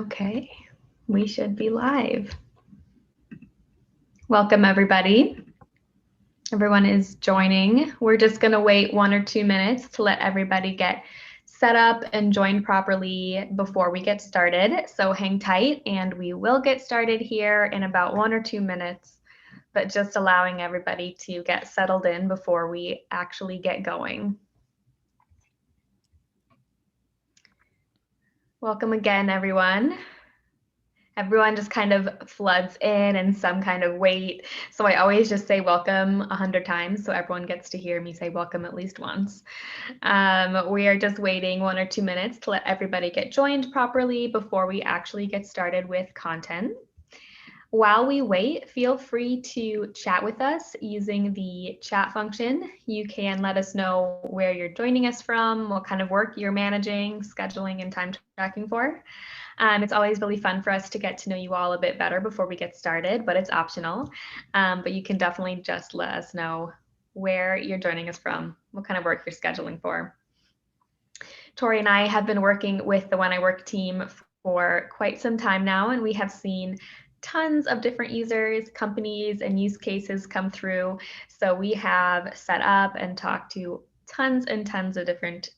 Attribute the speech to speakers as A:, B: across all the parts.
A: Okay, we should be live. Welcome, everybody. Everyone is joining. We're just going to wait 1 or 2 minutes to let everybody get set up and joined properly before we get started. So hang tight and we will get started here in about 1 or 2 minutes, but just allowing everybody to get settled in before we actually get going. Welcome again, everyone. Everyone just kind of floods in and some kind of wait. So I always just say welcome 100 times so everyone gets to hear me say welcome at least once. We are just waiting 1 or 2 minutes to let everybody get joined properly before we actually get started with content. While we wait, feel free to chat with us using the chat function. You can let us know where you're joining us from, what kind of work you're managing, scheduling, and time tracking for. It's always really fun for us to get to know you all a bit better before we get started, but it's optional. But you can definitely just let us know where you're joining us from, what kind of work you're scheduling for. Tori and I have been working with the When I Work team for quite some time now, and we have seen tons of different users, companies, and use cases come through. So we have set up and talked to tons and tons of different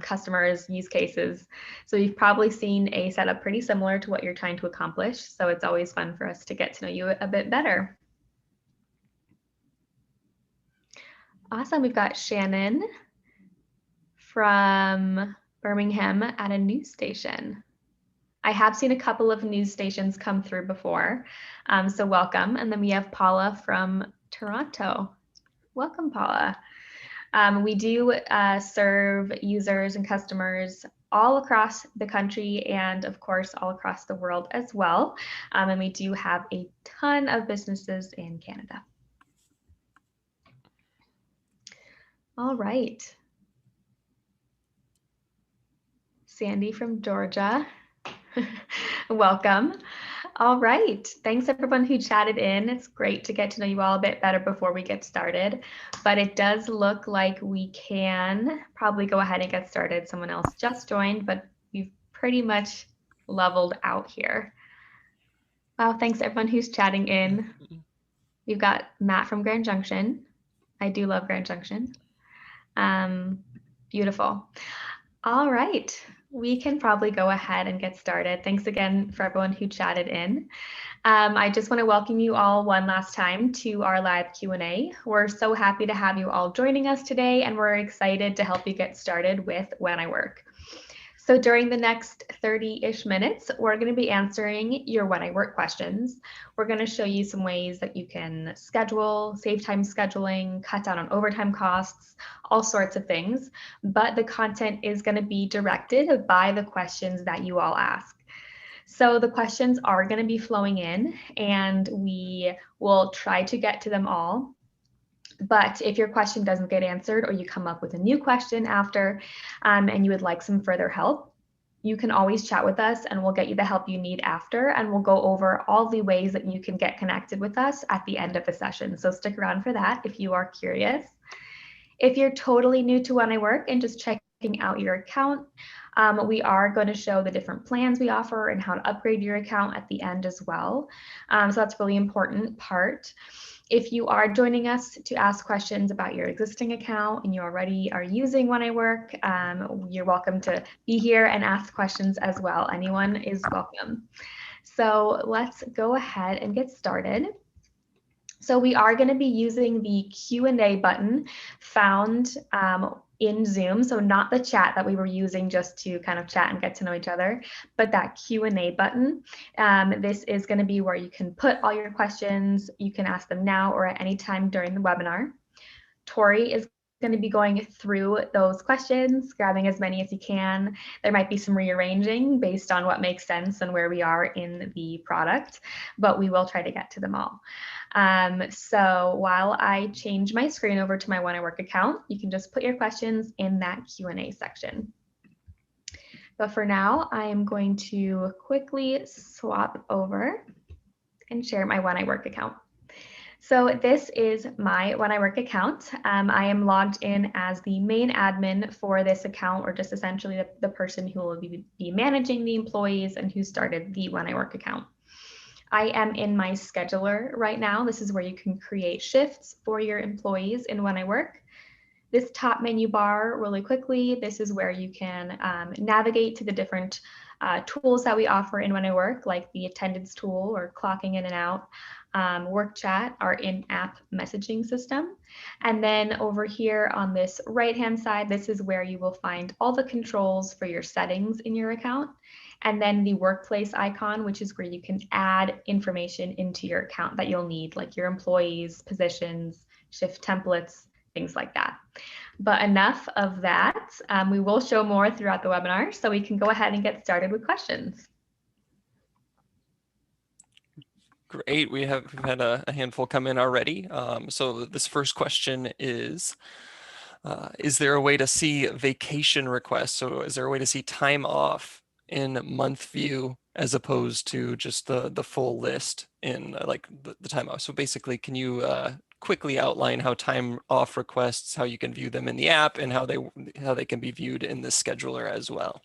A: customers, use cases. So you've probably seen a setup pretty similar to what you're trying to accomplish. So it's always fun for us to get to know you a bit better. Awesome. We've got Shannon from Birmingham at a news station. I have seen a couple of news stations come through before, so welcome. And then we have Paula from Toronto. Welcome, Paula. We do serve users and customers all across the country and, of course, all across the world as well. And we do have a ton of businesses in Canada. All right. Sandy from Georgia. Welcome. All right. Thanks everyone who chatted in. It's great to get to know you all a bit better before we get started, but it does look like we can probably go ahead and get started. Someone else just joined, but we've pretty much leveled out here. Wow. Thanks everyone who's chatting in. We've got Matt from Grand Junction. I do love Grand Junction. Beautiful. All right. We can probably go ahead and get started. Thanks again for everyone who chatted in. I just want to welcome you all one last time to our live Q&A. We're so happy to have you all joining us today, and we're excited to help you get started with When I Work. So during the next 30-ish minutes, we're going to be answering your When I Work questions. We're going to show you some ways that you can schedule, save time scheduling, cut down on overtime costs, all sorts of things. But the content is going to be directed by the questions that you all ask. So the questions are going to be flowing in, and we will try to get to them all. But if your question doesn't get answered or you come up with a new question after and you would like some further help, you can always chat with us and we'll get you the help you need after, and we'll go over all the ways that you can get connected with us at the end of the session. So stick around for that if you are curious. If you're totally new to When I Work and just checking out your account, we are going to show the different plans we offer and how to upgrade your account at the end as well. So that's a really important part. If you are joining us to ask questions about your existing account and you already are using When I Work, you're welcome to be here and ask questions as well. Anyone is welcome. So let's go ahead and get started. So we are going to be using the Q&A button found in Zoom, so not the chat that we were using just to kind of chat and get to know each other, but that Q&A button. This is going to be where you can put all your questions. You can ask them now or at any time during the webinar. Tori is going to be going through those questions, grabbing as many as you can. There might be some rearranging based on what makes sense and where we are in the product, but we will try to get to them all. So while I change my screen over to my When I Work account, you can just put your questions in that Q&A section. But for now, I am going to quickly swap over and share my When I Work account. So this is my When I Work account. I am logged in as the main admin for this account, or just essentially the person who will be managing the employees and who started the When I Work account. I am in my scheduler right now. This is where you can create shifts for your employees in When I Work. This top menu bar, really quickly, this is where you can navigate to the different tools that we offer in When I Work, like the attendance tool or clocking in and out, work chat, our in-app messaging system. And then over here on this right-hand side, this is where you will find all the controls for your settings in your account. And then the workplace icon, which is where you can add information into your account that you'll need, like your employees, positions, shift templates, things like that. But enough of that. We will show more throughout the webinar, so we can go ahead and get started with questions.
B: Great, we've had a handful come in already. So this first question is there a way to see vacation requests? So is there a way to see time off in month view as opposed to just the full list in like the time off? So basically, can you quickly outline how time off requests, how you can view them in the app, and how they can be viewed in the scheduler as well?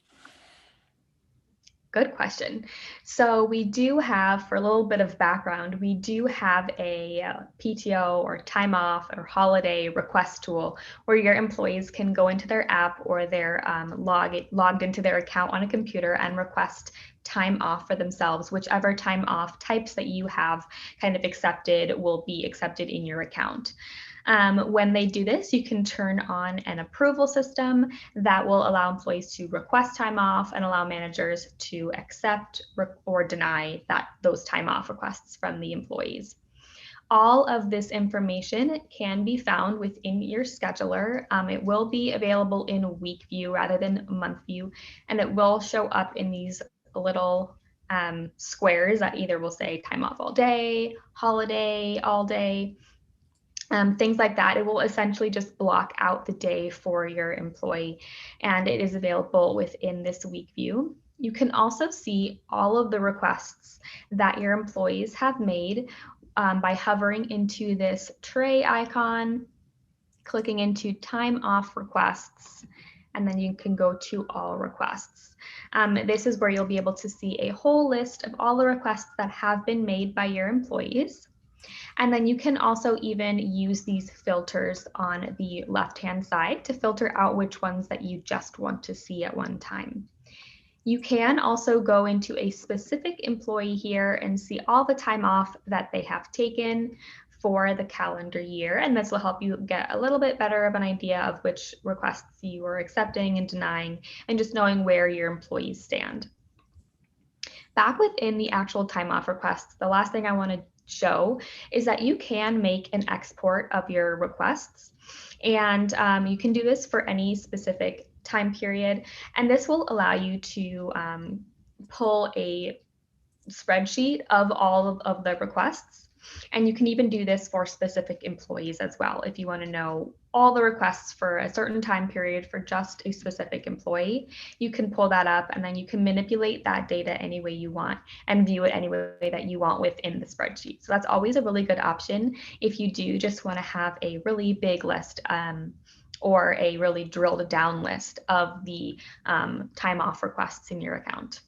A: Good question. So we do have, for a little bit of background, we do have a PTO or time off or holiday request tool where your employees can go into their app or they're logged into their account on a computer and request time off for themselves. Whichever time off types that you have kind of accepted will be accepted in your account. When they do this, you can turn on an approval system that will allow employees to request time off and allow managers to accept or deny those time off requests from the employees. All of this information can be found within your scheduler. It will be available in week view rather than month view, and it will show up in these little squares that either will say time off all day, holiday all day, things like that. It will essentially just block out the day for your employee, and it is available within this week view. You can also see all of the requests that your employees have made by hovering into this tray icon, clicking into time off requests, and then you can go to all requests. This is where you'll be able to see a whole list of all the requests that have been made by your employees. And then you can also even use these filters on the left-hand side to filter out which ones that you just want to see at one time. You can also go into a specific employee here and see all the time off that they have taken for the calendar year, and this will help you get a little bit better of an idea of which requests you are accepting and denying, and just knowing where your employees stand. Back within the actual time off requests, the last thing I want to show is that you can make an export of your requests, and you can do this for any specific time period, and this will allow you to pull a spreadsheet of all of the requests. And you can even do this for specific employees as well. If you want to know all the requests for a certain time period for just a specific employee, you can pull that up, and then you can manipulate that data any way you want and view it any way that you want within the spreadsheet. So that's always a really good option if you do just want to have a really big list or a really drilled down list of the time off requests in your account.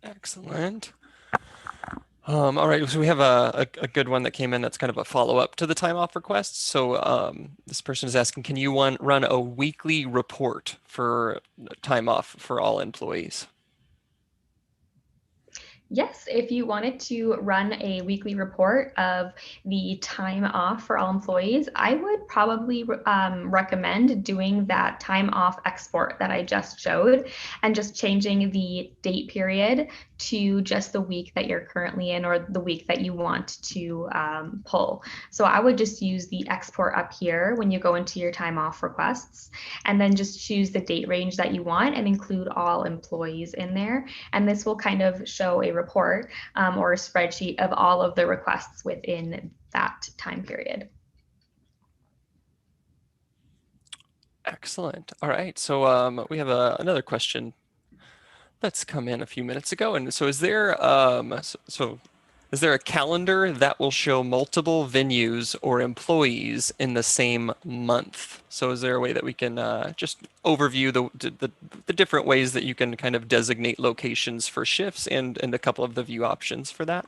B: Excellent. All right, so we have a good one that came in that's kind of a follow-up to the time off requests. So this person is asking, can you run a weekly report for time off for all employees?
A: Yes, if you wanted to run a weekly report of the time off for all employees, I would probably recommend doing that time off export that I just showed and just changing the date period to just the week that you're currently in or the week that you want to pull. So I would just use the export up here when you go into your time off requests, and then just choose the date range that you want and include all employees in there. And this will kind of show a report or a spreadsheet of all of the requests within that time period.
B: Excellent. All right, so we have another question that's come in a few minutes ago. And so is there, Is there a calendar that will show multiple venues or employees in the same month? So is there a way that we can just overview the different ways that you can kind of designate locations for shifts and a couple of the view options for that?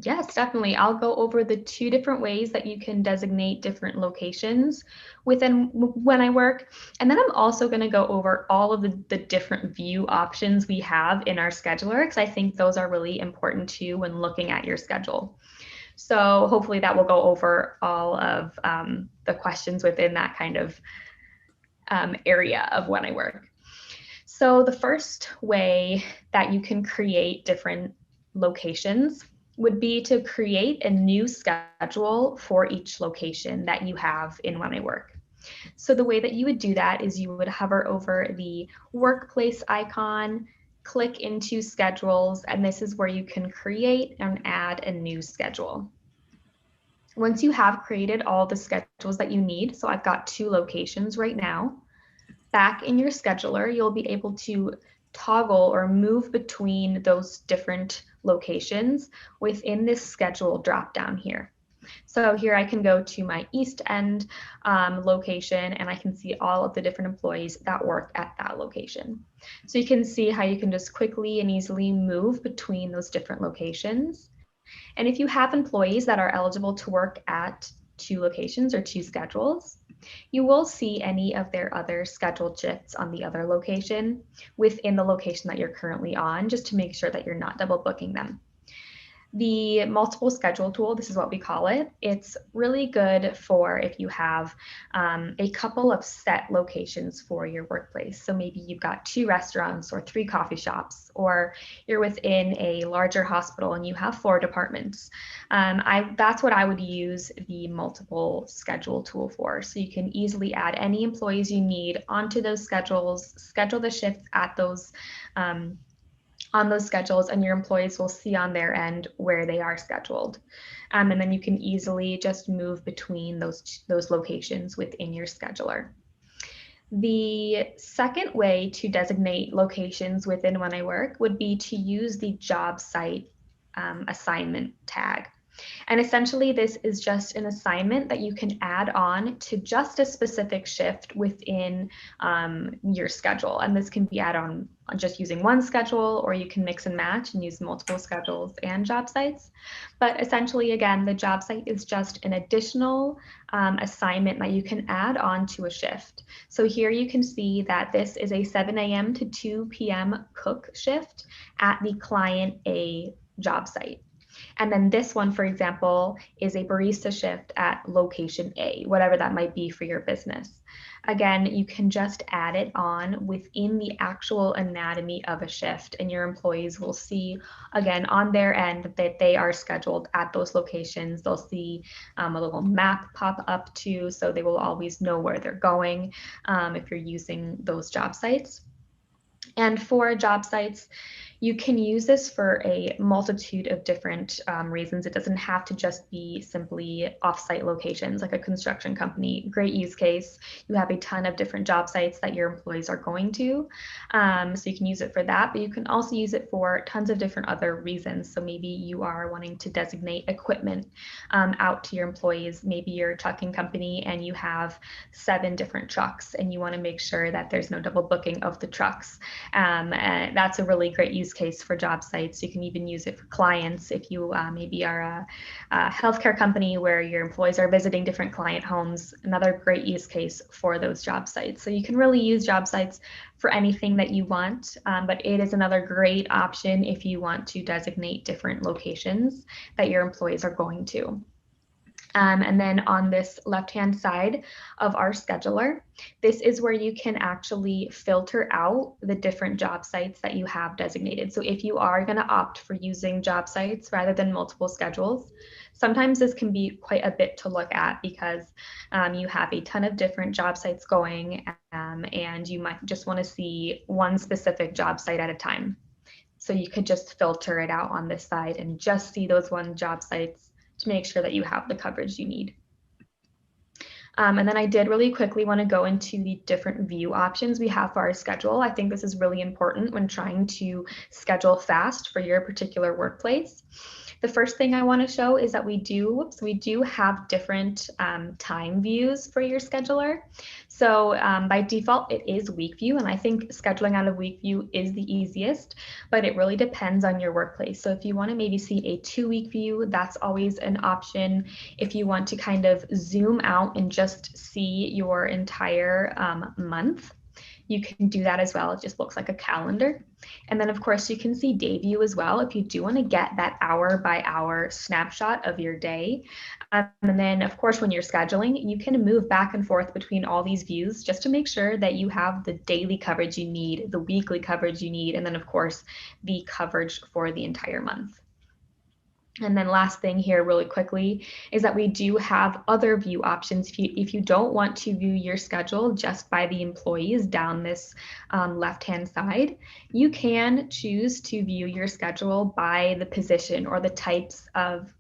A: Yes, definitely. I'll go over the two different ways that you can designate different locations within when I work. And then I'm also going to go over all of the different view options we have in our scheduler, because I think those are really important too when looking at your schedule. So hopefully that will go over all of the questions within that kind of area of when I work. So the first way that you can create different locations would be to create a new schedule for each location that you have in when I work. So the way that you would do that is you would hover over the workplace icon, click into schedules, and this is where you can create and add a new schedule. Once you have created all the schedules that you need, so I've got 2 locations right now, back in your scheduler, you'll be able to toggle or move between those different locations within this schedule drop down here. So here I can go to my East End location and I can see all of the different employees that work at that location. So you can see how you can just quickly and easily move between those different locations. And if you have employees that are eligible to work at 2 locations or 2 schedules, you will see any of their other scheduled shifts on the other location within the location that you're currently on, just to make sure that you're not double booking them. The multiple schedule tool, this is what we call it. It's really good for if you have a couple of set locations for your workplace. So maybe you've got 2 restaurants or 3 coffee shops, or you're within a larger hospital and you have 4 departments. That's what I would use the multiple schedule tool for. So you can easily add any employees you need onto those schedules, schedule the shifts at those on those schedules, and your employees will see on their end where they are scheduled. And then you can easily just move between those locations within your scheduler. The second way to designate locations within when I work would be to use the job site assignment tag. And essentially, this is just an assignment that you can add on to just a specific shift within your schedule. And this can be added on just using one schedule, or you can mix and match and use multiple schedules and job sites. But essentially, again, the job site is just an additional assignment that you can add on to a shift. So here you can see that this is a 7 a.m. to 2 p.m. cook shift at the client A job site. And then this one, for example, is a barista shift at location A, whatever that might be for your business. Again, you can just add it on within the actual anatomy of a shift, and your employees will see, again, on their end that they are scheduled at those locations. They'll see a little map pop up too, so they will always know where they're going if you're using those job sites. And for job sites, you can use this for a multitude of different reasons. It doesn't have to just be simply offsite locations like a construction company. Great use case. You have a ton of different job sites that your employees are going to. So you can use it for that, but you can also use it for tons of different other reasons. So maybe you are wanting to designate equipment out to your employees. Maybe you're a trucking company and you have 7 different trucks and you want to make sure that there's no double booking of the trucks. And that's a really great use case for job sites. You can even use it for clients if you maybe are a healthcare company where your employees are visiting different client homes. Another great use case for those job sites. So you can really use job sites for anything that you want, but it is another great option if you want to designate different locations that your employees are going to. And then on this left-hand side of our scheduler, this is where you can actually filter out the different job sites that you have designated. So if you are going to opt for using job sites rather than multiple schedules, sometimes this can be quite a bit to look at because you have a ton of different job sites going and you might just want to see one specific job site at a time. So you could just filter it out on this side and just see those one job sites to make sure that you have the coverage you need. And then I did really quickly want to go into the different view options we have for our schedule. I think this is really important when trying to schedule fast for your particular workplace. The first thing I want to show is that we do have different time views for your scheduler. So by default, it is week view, and I think scheduling out of week view is the easiest, but it really depends on your workplace. So if you want to maybe see a 2-week view, that's always an option. If you want to kind of zoom out and just see your entire month, you can do that as well. It just looks like a calendar. And then of course you can see day view as well if you do want to get that hour by hour snapshot of your day. And then of course when you're scheduling, you can move back and forth between all these views just to make sure that you have the daily coverage you need, the weekly coverage you need, and then of course the coverage for the entire month. And then last thing here really quickly is that we do have other view options. If you don't want to view your schedule just by the employees down this left-hand side, you can choose to view your schedule by the position or the types of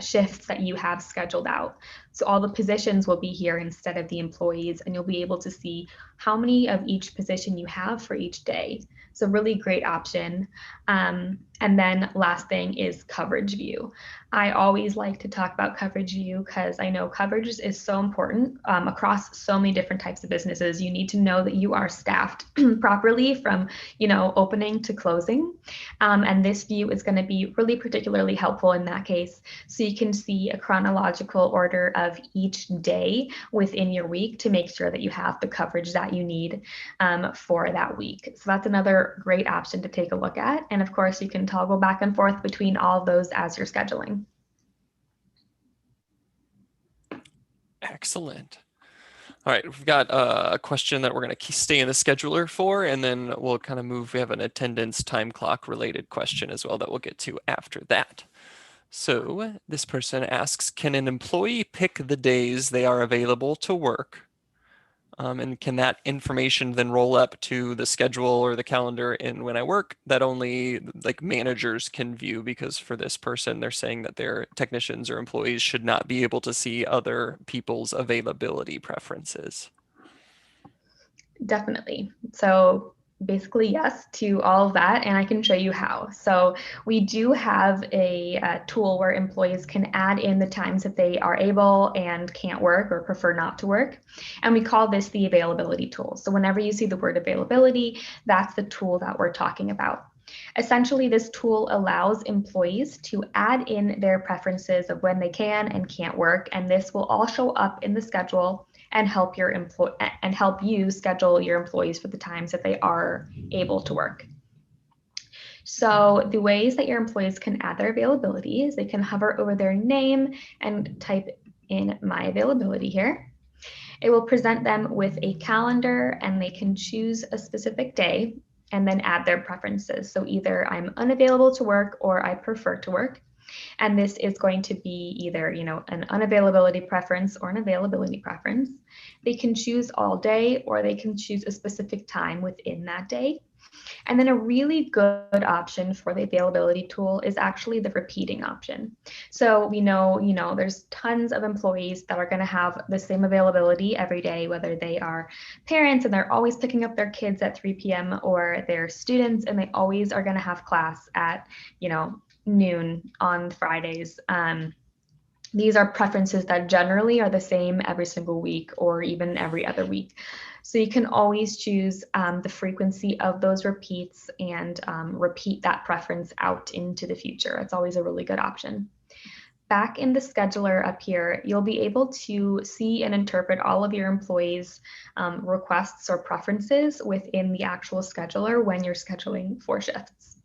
A: shifts that you have scheduled out. So all the positions will be here instead of the employees, and you'll be able to see how many of each position you have for each day. So really great option. And then last thing is coverage view. I always like to talk about coverage view because I know coverage is so important across so many different types of businesses. You need to know that you are staffed properly from, opening to closing. And this view is going to be really particularly helpful in that case. So you can see a chronological order of each day within your week to make sure that you have the coverage that you need for that week. So that's another great option to take a look at. And of course, you can toggle back and forth between all of those as you're scheduling.
B: Excellent. All right, we've got a question that we're going to stay in the scheduler for, and then we'll kind of move. We have an attendance time clock related question as well that we'll get to after that. So this person asks, can an employee pick the days they are available to work? And can that information then roll up to the schedule or the calendar in When I Work that only like managers can view? Because for this person, they're saying that their technicians or employees should not be able to see other people's availability preferences.
A: Definitely. So basically, yes to all of that, and I can show you how. So we do have a tool where employees can add in the times that they are able and can't work or prefer not to work. And we call this the availability tool. So whenever you see the word availability, that's the tool that we're talking about. Essentially, this tool allows employees to add in their preferences of when they can and can't work, and this will all show up in the schedule and help you schedule your employees for the times that they are able to work. So the ways that your employees can add their availability is they can hover over their name and type in my availability here. It will present them with a calendar, and they can choose a specific day and then add their preferences. So either I'm unavailable to work or I prefer to work. And this is going to be either, an unavailability preference or an availability preference. They can choose all day, or they can choose a specific time within that day. And then a really good option for the availability tool is actually the repeating option. So we know, there's tons of employees that are going to have the same availability every day, whether they are parents and they're always picking up their kids at 3 p.m. or they're students and they always are going to have class at, noon on Fridays. These are preferences that generally are the same every single week or even every other week. So you can always choose the frequency of those repeats and repeat that preference out into the future. It's always a really good option. Back in the scheduler up here, you'll be able to see and interpret all of your employees' requests or preferences within the actual scheduler when you're scheduling for shifts.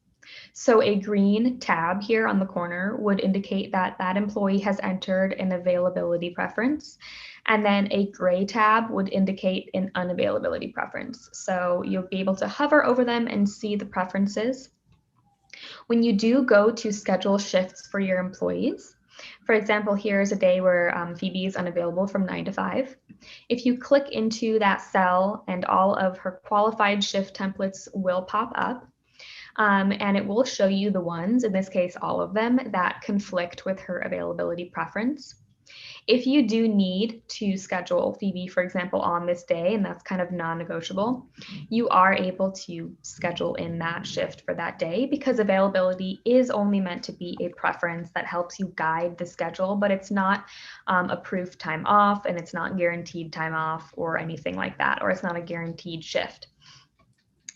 A: So a green tab here on the corner would indicate that that employee has entered an availability preference. And then a gray tab would indicate an unavailability preference. So you'll be able to hover over them and see the preferences. When you do go to schedule shifts for your employees, for example, here is a day where Phoebe is unavailable from 9 to 5. If you click into that cell and all of her qualified shift templates will pop up. And it will show you the ones, in this case, all of them, that conflict with her availability preference. If you do need to schedule Phoebe, for example, on this day, and that's kind of non-negotiable, you are able to schedule in that shift for that day, because availability is only meant to be a preference that helps you guide the schedule, but it's not approved time off, and it's not guaranteed time off or anything like that, or it's not a guaranteed shift.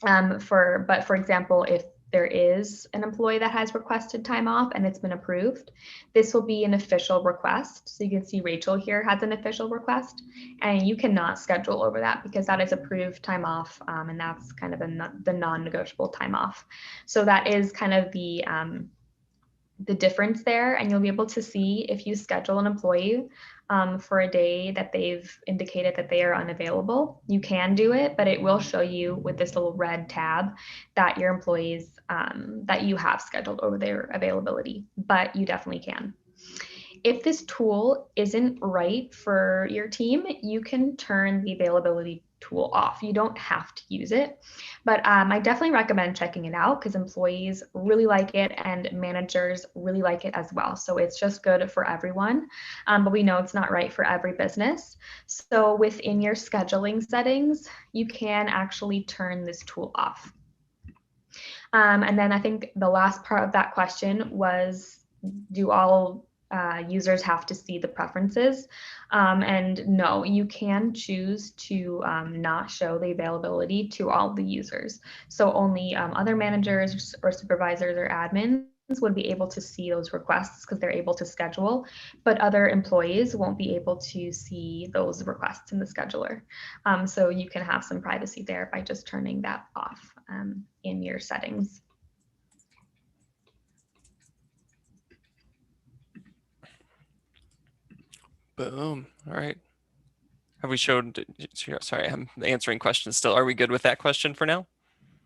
A: But for example, if there is an employee that has requested time off and it's been approved, this will be an official request. So you can see Rachel here has an official request, and you cannot schedule over that because that is approved time off, and that's kind of the non-negotiable time off. So that is kind of the difference there, and you'll be able to see if you schedule an employee for a day that they've indicated that they are unavailable. You can do it, but it will show you with this little red tab that your employees that you have scheduled over their availability, but you definitely can. If this tool isn't right for your team, you can turn the availability tool off. You don't have to use it, but I definitely recommend checking it out because employees really like it and managers really like it as well. So it's just good for everyone, but we know it's not right for every business. So within your scheduling settings, you can actually turn this tool off. And then I think the last part of that question was, do all users have to see the preferences? And no, you can choose to not show the availability to all the users. So only other managers or supervisors or admins would be able to see those requests because they're able to schedule, but other employees won't be able to see those requests in the scheduler. So you can have some privacy there by just turning that off in your settings.
B: Boom. All right. Have we showed, sorry, I'm answering questions still. Are we good with that question for now?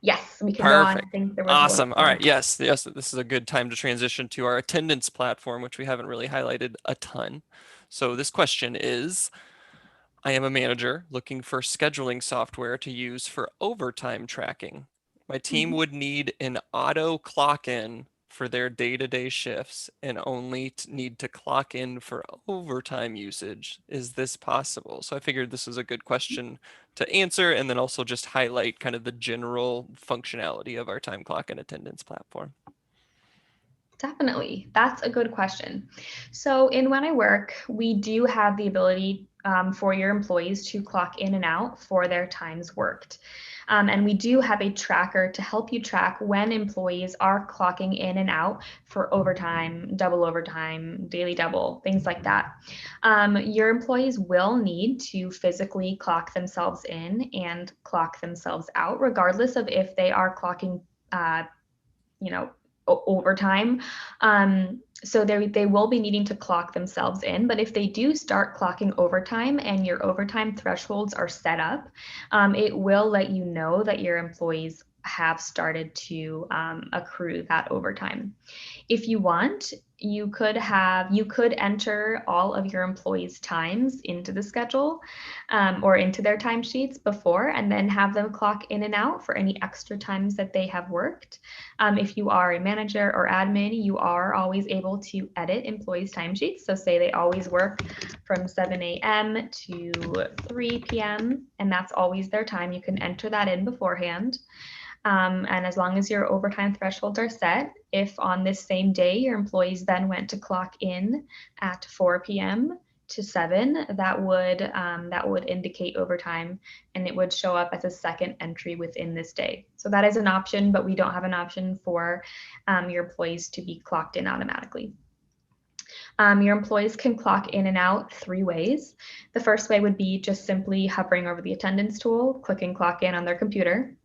A: Yes, we can go on. I
B: Perfect.
A: think there was one
B: Awesome. All
A: more.
B: right. Yes. Yes. This is a good time to transition to our attendance platform, which we haven't really highlighted a ton. So this question is, I am a manager looking for scheduling software to use for overtime tracking. My team would need an auto clock in for their day-to-day shifts and only need to clock in for overtime usage. Is this possible? So I figured this was a good question to answer and then also just highlight kind of the general functionality of our time clock and attendance platform.
A: Definitely. That's a good question. So in When I Work, we do have the ability for your employees to clock in and out for their times worked. And we do have a tracker to help you track when employees are clocking in and out for overtime, double overtime, daily double, things like that. Your employees will need to physically clock themselves in and clock themselves out, regardless of if they are clocking, you know, overtime. So they will be needing to clock themselves in, but if they do start clocking overtime and your overtime thresholds are set up, it will let you know that your employees have started to accrue that overtime. If you want, you could enter all of your employees' times into the schedule or into their timesheets before, and then have them clock in and out for any extra times that they have worked. If you are a manager or admin, you are always able to edit employees' timesheets. So say they always work from 7 a.m. to 3 p.m., and that's always their time. You can enter that in beforehand. And as long as your overtime thresholds are set, if on this same day your employees then went to clock in at 4 p.m. to 7, that would indicate overtime, and it would show up as a second entry within this day. So that is an option, but we don't have an option for your employees to be clocked in automatically. Your employees can clock in and out 3 ways. The first way would be just simply hovering over the attendance tool, clicking clock in on their computer.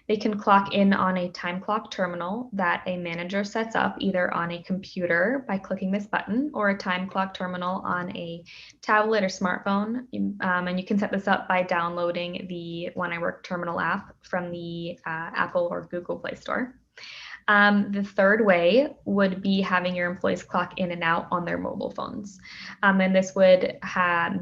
A: They can clock in on a time clock terminal that a manager sets up either on a computer by clicking this button or a time clock terminal on a tablet or smartphone. And you can set this up by downloading the When I Work terminal app from the Apple or Google Play Store. The third way would be having your employees clock in and out on their mobile phones. And this would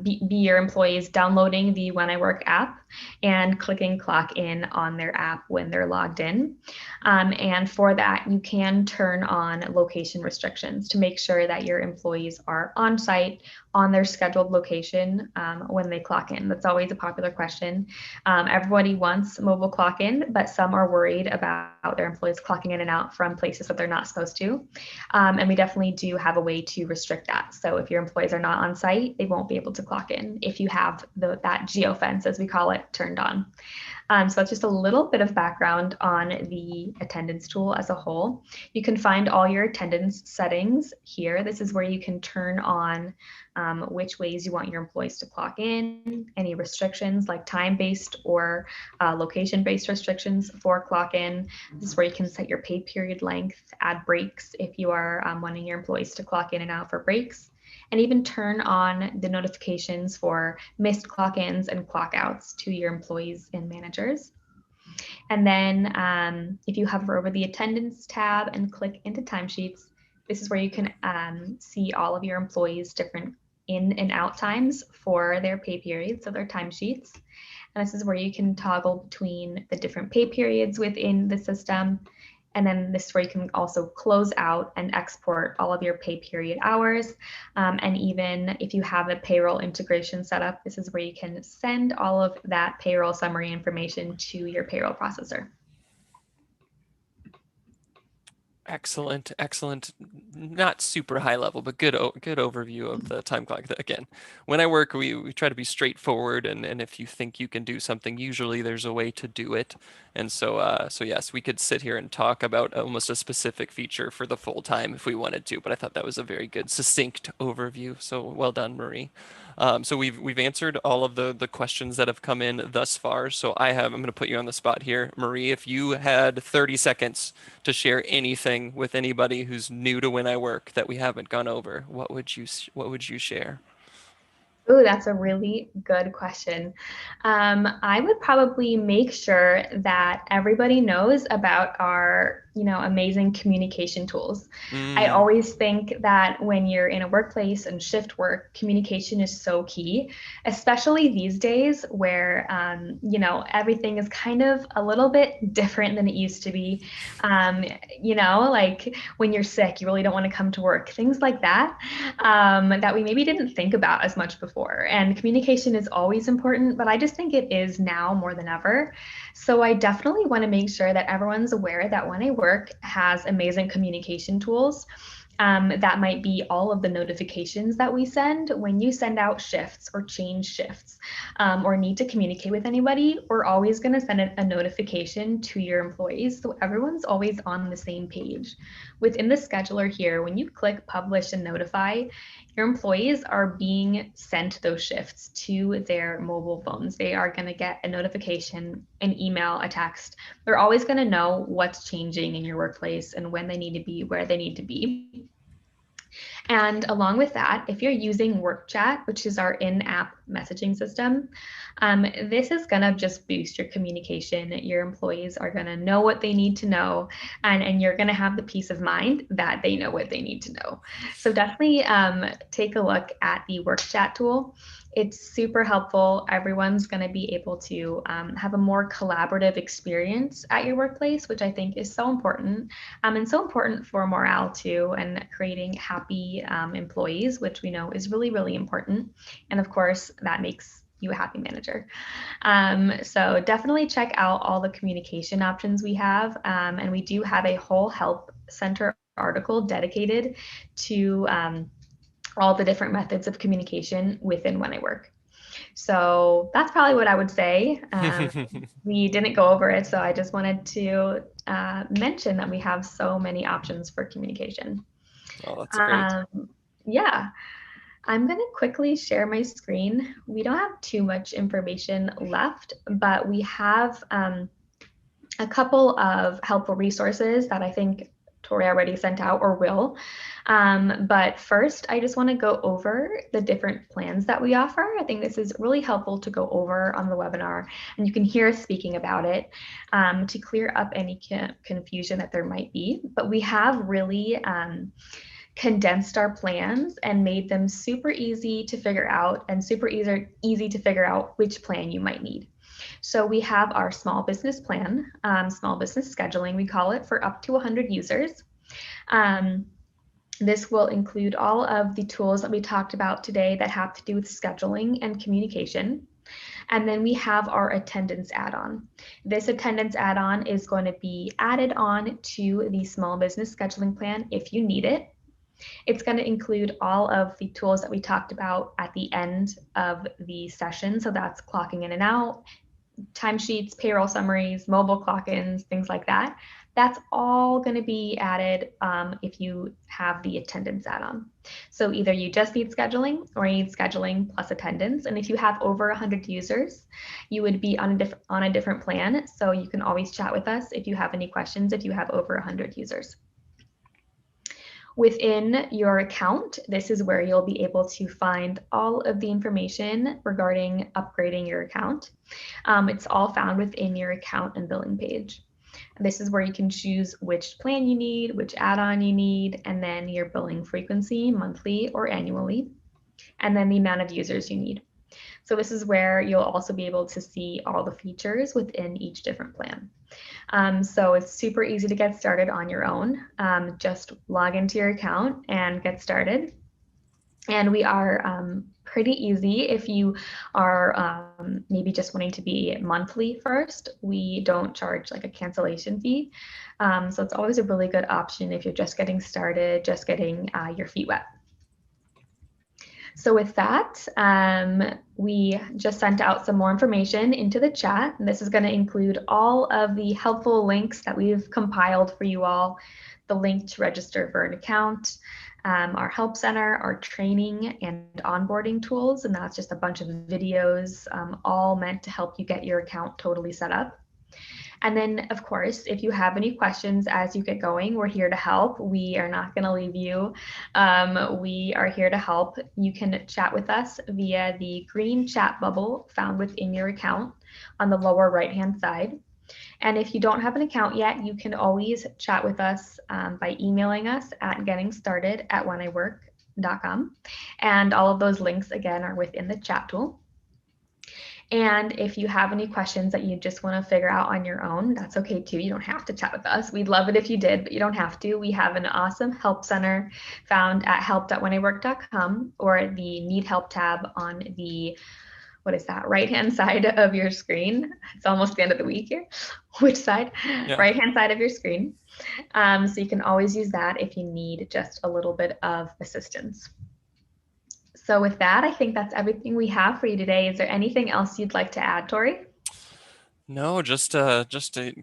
A: be your employees downloading the When I Work app and clicking clock in on their app when they're logged in. And for that, you can turn on location restrictions to make sure that your employees are on site on their scheduled location when they clock in. That's always a popular question. Everybody wants mobile clock in, but some are worried about their employees clocking in and out from places that they're not supposed to. And we definitely do have a way to restrict that. So if your employees are not on site, they won't be able to clock in if you have that geofence, as we call it, turned on. So that's just a little bit of background on the attendance tool as a whole. You can find all your attendance settings here. This is where you can turn on which ways you want your employees to clock in, any restrictions like time-based or location-based restrictions for clock in. This is where you can set your pay period length, add breaks if you are wanting your employees to clock in and out for breaks, and even turn on the notifications for missed clock ins and clock outs to your employees and managers. And then if you hover over the attendance tab and click into timesheets, this is where you can see all of your employees' different in and out times for their pay periods, so their timesheets. And this is where you can toggle between the different pay periods within the system. And then this is where you can also close out and export all of your pay period hours. And even if you have a payroll integration set up, this is where you can send all of that payroll summary information to your payroll processor.
B: Excellent, excellent. Not super high level, but good overview of the time clock. Again, when I work, we try to be straightforward, and if you think you can do something, usually there's a way to do it. And so yes, we could sit here and talk about almost a specific feature for the full time if we wanted to, but I thought that was a very good, succinct overview. So well done, Marie. So we've answered all of the questions that have come in thus far. So I'm going to put you on the spot here, Marie. If you had 30 seconds to share anything with anybody who's new to When I Work that we haven't gone over, what would you share?
A: Ooh, that's a really good question. I would probably make sure that everybody knows about our, amazing communication tools. I
B: Mm.
A: always think that when you're in a workplace and shift work, communication is so key, especially these days where, everything is kind of a little bit different than it used to be. Like when you're sick, you really don't want to come to work, things like that, that we maybe didn't think about as much before. And communication is always important, but I just think it is now more than ever. So I definitely want to make sure that everyone's aware that When I Work has amazing communication tools. That might be all of the notifications that we send when you send out shifts or change shifts or need to communicate with anybody. We're always going to send a notification to your employees so everyone's always on the same page. Within the scheduler here, when you click publish and notify, your employees are being sent those shifts to their mobile phones. They are going to get a notification, an email, a text. They're always going to know what's changing in your workplace and when they need to be, where they need to be. And along with that, if you're using WorkChat, which is our in-app messaging system, this is going to just boost your communication. Your employees are going to know what they need to know, and you're going to have the peace of mind that they know what they need to know. So definitely take a look at the WorkChat tool. It's super helpful. Everyone's going to be able to have a more collaborative experience at your workplace, which I think is so important, and so important for morale too, and creating happy employees, which we know is really, really important. And of course, that makes you a happy manager. So definitely check out all the communication options we have. And we do have a whole help center article dedicated to all the different methods of communication within When I Work. So that's probably what I would say. We didn't go over it, so I just wanted to mention that we have so many options for communication.
B: Oh, that's great.
A: Yeah, I'm going to quickly share my screen. We don't have too much information left, but we have a couple of helpful resources that I think Tori already sent out or will. But first, I just want to go over the different plans that we offer. I think this is really helpful to go over on the webinar, and you can hear us speaking about it to clear up any confusion that there might be. But we have really condensed our plans and made them super easy to figure out and super easy to figure out which plan you might need. So we have our small business plan, small business scheduling, we call it, for up to 100 users. This will include all of the tools that we talked about today that have to do with scheduling and communication. And then we have our attendance add-on. This attendance add-on is going to be added on to the small business scheduling plan if you need it. It's going to include all of the tools that we talked about at the end of the session. So that's clocking in and out, timesheets, payroll summaries, mobile clock-ins, things like that. That's all going to be added if you have the attendance add-on. So either you just need scheduling or you need scheduling plus attendance. And if you have over 100 users, you would be on a different plan. So you can always chat with us if you have any questions if you have over 100 users. Within your account, this is where you'll be able to find all of the information regarding upgrading your account. It's all found within your account and billing page. This is where you can choose which plan you need, which add-on you need, and then your billing frequency, monthly or annually, and then the amount of users you need. So this is where you'll also be able to see all the features within each different plan. So it's super easy to get started on your own. Just log into your account and get started. And we are pretty easy if you are maybe just wanting to be monthly first. We don't charge like a cancellation fee. So it's always a really good option if you're just getting started, just getting your feet wet. So with that, we just sent out some more information into the chat. And this is going to include all of the helpful links that we've compiled for you all, the link to register for an account, our help center, our training and onboarding tools. And that's just a bunch of videos, all meant to help you get your account totally set up. And then, of course, if you have any questions as you get going, we're here to help. We are not going to leave you. We are here to help. You can chat with us via the green chat bubble found within your account on the lower right-hand side. And if you don't have an account yet, you can always chat with us by emailing us at gettingstarted@wheniwork.com. And all of those links, again, are within the chat tool. And if you have any questions that you just want to figure out on your own, that's okay too. You don't have to chat with us. We'd love it if you did, but you don't have to. We have an awesome help center found at help.wheniwork.com or the Need Help tab on the, what is that, right-hand side of your screen. It's almost the end of the week here. Which side?
B: Yeah.
A: Right-hand side of your screen. So you can always use that if you need just a little bit of assistance. So with that, I think that's everything we have for you today. Is there anything else you'd like to add, Tori?
B: No, just to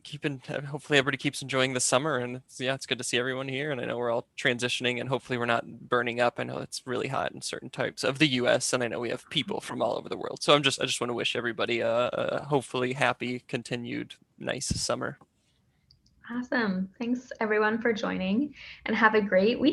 B: keep in, hopefully everybody keeps enjoying the summer, and it's good to see everyone here. And I know we're all transitioning, and hopefully we're not burning up. I know it's really hot in certain types of the U.S., and I know we have people from all over the world. So I just want to wish everybody a hopefully happy, continued, nice summer.
A: Awesome. Thanks everyone for joining and have a great week.